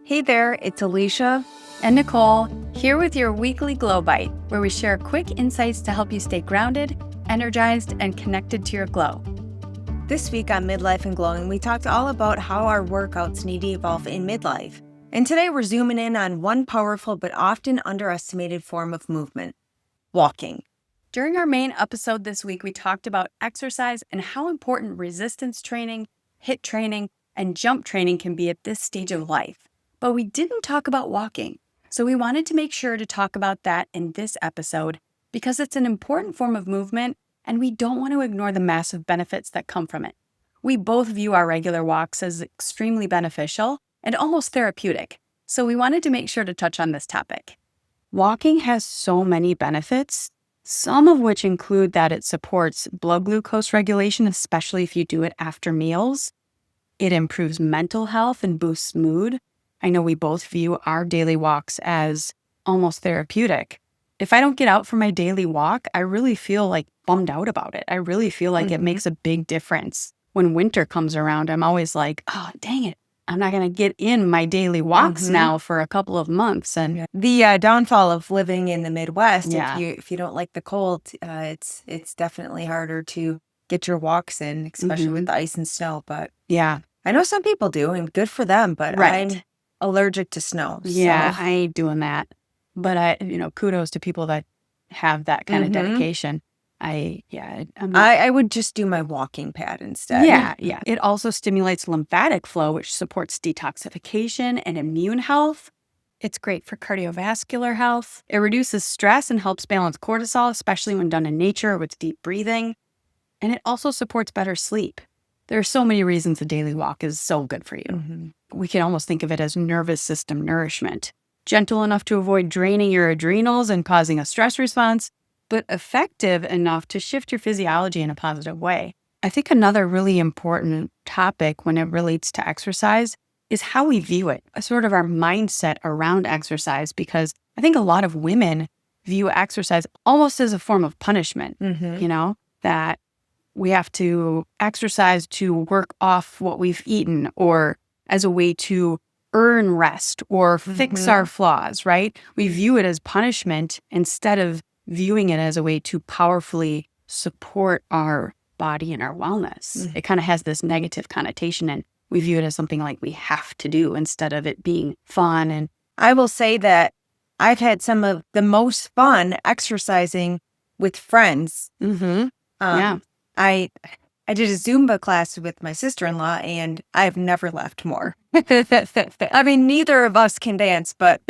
Hey there, it's Alicia and Nicole, here with your weekly Glow Bite, where we share quick insights to help you stay grounded, energized, and connected to your glow. This week on Midlife and Glowing, we talked all about how our workouts need to evolve in midlife. And today we're zooming in on one powerful but often underestimated form of movement, walking. During our main episode this week, we talked about exercise and how important resistance training, HIIT training, and jump training can be at this stage of life. But we didn't talk about walking. So we wanted to make sure to talk about that in this episode because it's an important form of movement and we don't want to ignore the massive benefits that come from it. We both view our regular walks as extremely beneficial and almost therapeutic. So we wanted to make sure to touch on this topic. Walking has so many benefits, some of which include that it supports blood glucose regulation, especially if you do it after meals. It improves mental health and boosts mood. I know we both view our daily walks as almost therapeutic. If I don't get out for my daily walk, I really feel like bummed out about it. I really feel like it makes a big difference. When winter comes around, I'm always like, oh, dang it. I'm not going to get in my daily walks now for a couple of months. And the downfall of living in the Midwest, Yeah. if you don't like the cold, it's definitely harder to get your walks in, especially with the ice and snow. But yeah, I know some people do, and good for them. But Right. I'm allergic to snow. yeah, So. I ain't doing that. But kudos to people that have that kind of dedication. I'm not I would just do my walking pad instead. Yeah. It also stimulates lymphatic flow, which supports detoxification and immune health. It's great for cardiovascular health. It reduces stress and helps balance cortisol, especially when done in nature or with deep breathing. And it also supports better sleep. There are so many reasons a daily walk is so good for you. We can almost think of it as nervous system nourishment. Gentle enough to avoid draining your adrenals and causing a stress response, but effective enough to shift your physiology in a positive way. I think another really important topic when it relates to exercise is how we view it, sort of our mindset around exercise, because I think a lot of women view exercise almost as a form of punishment, that we have to exercise to work off what we've eaten or as a way to earn rest or fix our flaws, right? We view it as punishment instead of viewing it as a way to powerfully support our body and our wellness. It kind of has this negative connotation, and we view it as something like we have to do instead of it being fun. And I will say that I've had some of the most fun exercising with friends. Yeah. I did a Zumba class with my sister-in-law, and I've never laughed more. I mean, neither of us can dance, but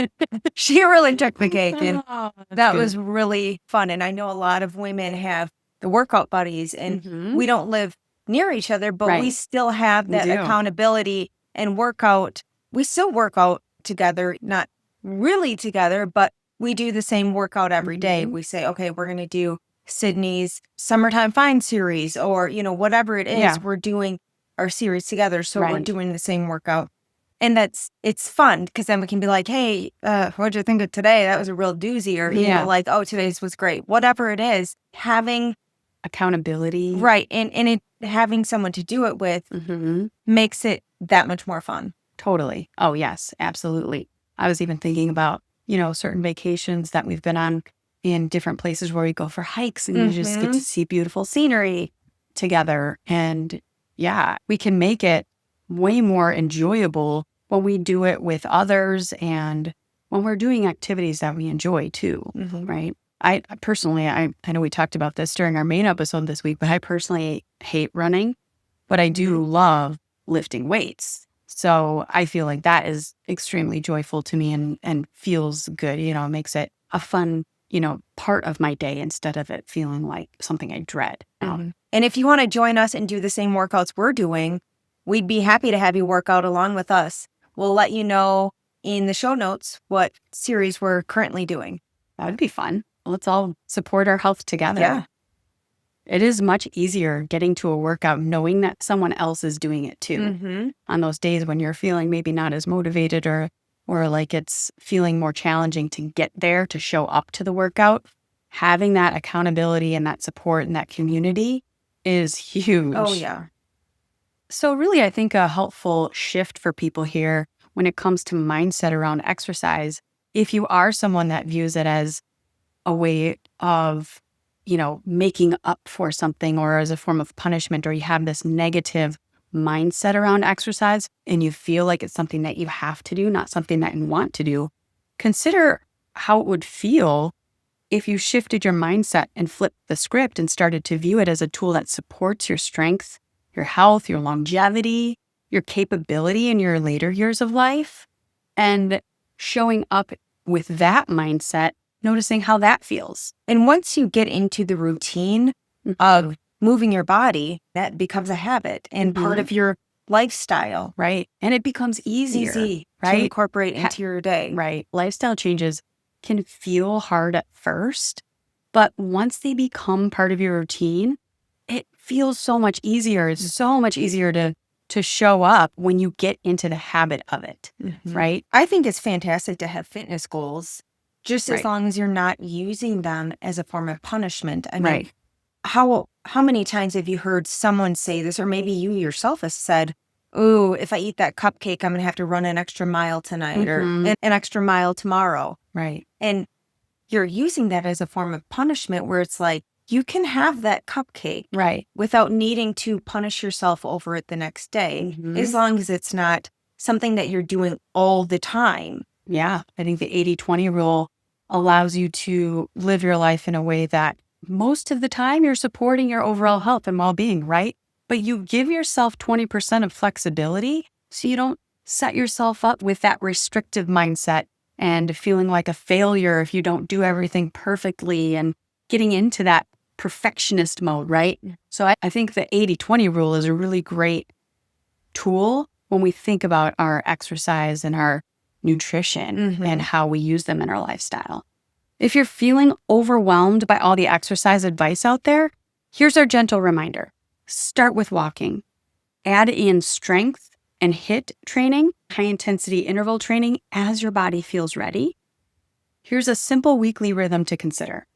she really took the cake, and that was really fun. And I know a lot of women have the workout buddies, and we don't live near each other, but we Right. still have that do. accountability and workout. We still work out together, not really together, but we do the same workout every day. We say, okay, we're going to do Sydney's Summertime Fine series, or, whatever it is, Yeah. we're doing our series together. So we're Right. doing the same workout. And it's fun because then we can be like, hey, what'd you think of today? That was a real doozy. Or, Yeah. oh, today's was great. Whatever it is, having Accountability. right. And having someone to do it with makes it that much more fun. Totally. Oh, yes, absolutely. I was even thinking about, certain vacations that we've been on in different places where we go for hikes and you just get to see beautiful scenery together. And yeah, we can make it way more enjoyable when we do it with others and when we're doing activities that we enjoy too, right? I personally, I know we talked about this during our main episode this week, but I personally hate running, but I do love lifting weights. So I feel like that is extremely joyful to me and feels good. It makes it a fun, part of my day instead of it feeling like something I dread. And if you want to join us and do the same workouts we're doing, we'd be happy to have you work out along with us. We'll let you know in the show notes what series we're currently doing. That would be fun. Let's all support our health together. Yeah. It is much easier getting to a workout knowing that someone else is doing it too. On those days when you're feeling maybe not as motivated or like it's feeling more challenging to get there, to show up to the workout, having that accountability and that support and that community is huge. Oh, yeah. So really, I think a helpful shift for people here when it comes to mindset around exercise, if you are someone that views it as a way of, making up for something or as a form of punishment, or you have this negative mindset around exercise and you feel like it's something that you have to do, not something that you want to do, consider how it would feel if you shifted your mindset and flipped the script and started to view it as a tool that supports your strength, your health, your longevity, your capability in your later years of life, and showing up with that mindset, noticing how that feels. And once you get into the routine of moving your body, that becomes a habit and part of your lifestyle. Right. And it becomes easier, Easy right? to incorporate into your day. Right. Lifestyle changes can feel hard at first, but once they become part of your routine, it feels so much easier. It's so much easier to show up when you get into the habit of it, right? I think it's fantastic to have fitness goals, just as Right. long as you're not using them as a form of punishment. I mean, Right. how many times have you heard someone say this, or maybe you yourself have said, "Ooh, if I eat that cupcake, I'm going to have to run an extra mile tonight or an extra mile tomorrow." Right. And you're using that as a form of punishment where it's like, you can have that cupcake Right. without needing to punish yourself over it the next day, as long as it's not something that you're doing all the time. Yeah. I think the 80-20 rule allows you to live your life in a way that most of the time you're supporting your overall health and well-being, right? But you give yourself 20% of flexibility so you don't set yourself up with that restrictive mindset and feeling like a failure if you don't do everything perfectly and getting into that perfectionist mode, right? So I think the 80-20 rule is a really great tool when we think about our exercise and our nutrition and how we use them in our lifestyle. If you're feeling overwhelmed by all the exercise advice out there, here's our gentle reminder. Start with walking. Add in strength and HIIT training, high intensity interval training, as your body feels ready. Here's a simple weekly rhythm to consider.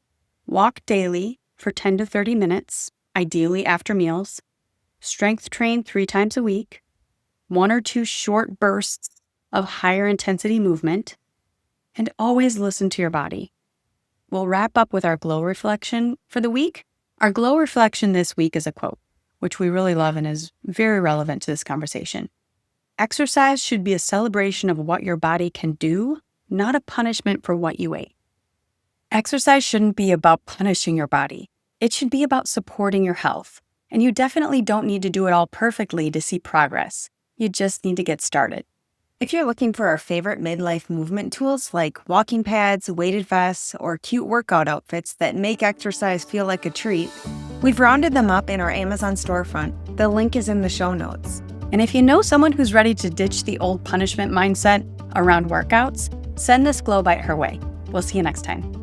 Walk daily for 10 to 30 minutes, ideally after meals. Strength train 3 times a week. 1 or 2 short bursts of higher intensity movement. And always listen to your body. We'll wrap up with our glow reflection for the week. Our glow reflection this week is a quote, which we really love and is very relevant to this conversation. Exercise should be a celebration of what your body can do, not a punishment for what you ate. Exercise shouldn't be about punishing your body. It should be about supporting your health. And you definitely don't need to do it all perfectly to see progress. You just need to get started. If you're looking for our favorite midlife movement tools like walking pads, weighted vests, or cute workout outfits that make exercise feel like a treat, we've rounded them up in our Amazon storefront. The link is in the show notes. And if you know someone who's ready to ditch the old punishment mindset around workouts, send this glow bite her way. We'll see you next time.